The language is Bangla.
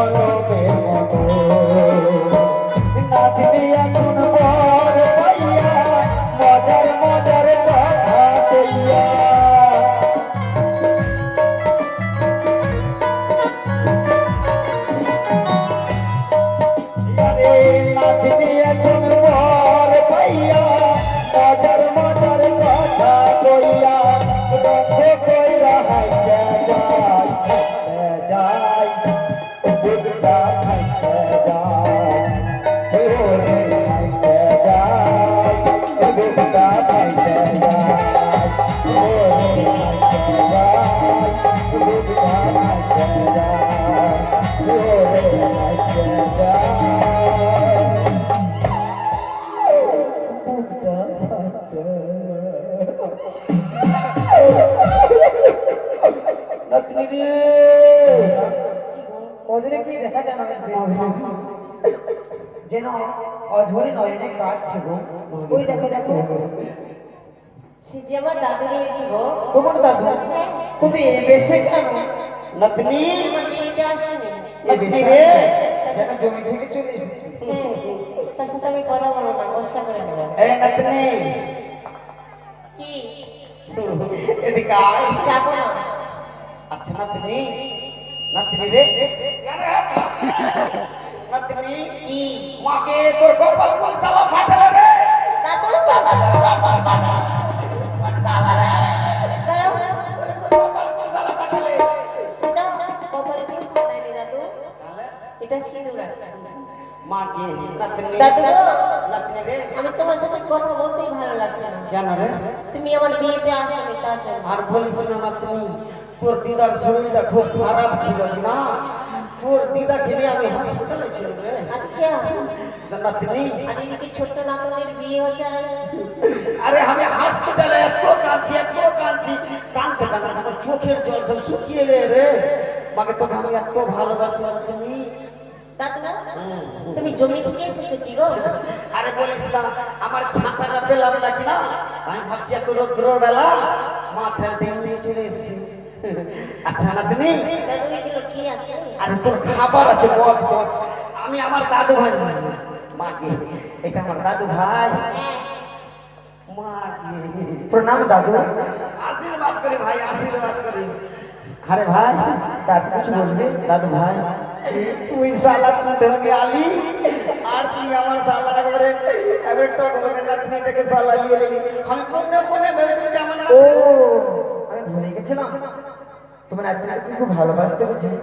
কলমের মতো নাচনি এখন বর পাইয়া মজার মজার কথা কইয়া নাচনি এখন বর পাইয়া মজার মজার কথা কইয়া রঙ্গ কইরা হাইতে যায় বুকটা খাইতে যায় ওরে খাইতে যায় বুকটা খাইতে যায় ওরে খাইতে যায় বুকটা খাইতে যায় ওরে খাইতে যায় বুকটা খাইতে নাতনি রে ওদের কি দেখা যায় না যেন অঝরে নয়নে কাঁদছে গো ওই দেখো দেখো সে যে আমার দাদু রয়েছে গো। তোমার দাদু তুমি বেশে কেন নাতনি আমার মেয়েটা আসেনি। নাতনি রে যেন জমি থেকে চলে এসেছি তার সাথে আমি কথা বলবো না, বর্ষা করে নেব। এই নাতনি কি এদিকে আয় যাবো না? আচ্ছা নাতনি নাতনি রে নাতনি কি মাকে তোর কপাল কোন সালা ফাটালে রে দাদু সালা রে কপাল ফাটা কোন সালা রে দাঁড়াও, তোর কপাল কোন সালা ফাটালে সেটা কপালে কি ফাটায়নি দাদু, তাহলে এটা সিঁদুর আছে। মাকে নাতনি দাদু গো, নাতনি রে আমি তোমার সাথে কথা বলতেই ভালো লাগছে না। কেন রে তুমি আমার বিয়েতে আসোনি তার জন্য। আর বলিস না নাতনি তোর দিদার শরীরটা খুব খারাপ ছিল না তোর দিদা খেলে আমি হাসপাতালে ছিলাম রে আচ্ছা, নাতনি আর এদিকে ছোট্ট নাতনির বিয়ে হচ্ছে আর আরে আমি হাসপাতালে এত কাঁদছি কাঁদতে কাঁদতে আমার চোখের জল সব শুকিয়ে গেছে রে মাকে তোকে আমি এত ভালোবাসি তুমি দাদু তুমি জমি থেকে এসেছো কি গো? আরে বলিস না আমার ছাতাটা পেলাম নাকি না আমি ভাবছি এত রৌদ্র বেলা মাথায় টেনে নিয়ে চলে এসেছি আচ্ছা নাতনি দাদু এগুলো কি আছে? আরে তোর খাবার আছে বস বস আমি আমার দাদু ভাই মাকে এটা আমার দাদু ভাই মাকে প্রণাম দাদু আশীর্বাদ করে ভাই আশীর্বাদ করে আরে ভাই দাদু কিছু বলবে দাদু ভাই তুই সালা কুটে আলি আর তুই আমার সালা করে এবার টক বলে নাতনিটাকে সালা নিয়ে এলি আমি কোনে কোনে ভেবেছিলাম যে আমার ও আমি ভুলে গেছিলাম তোমার নাতনিকে খুব ভালোবাসতে বুঝি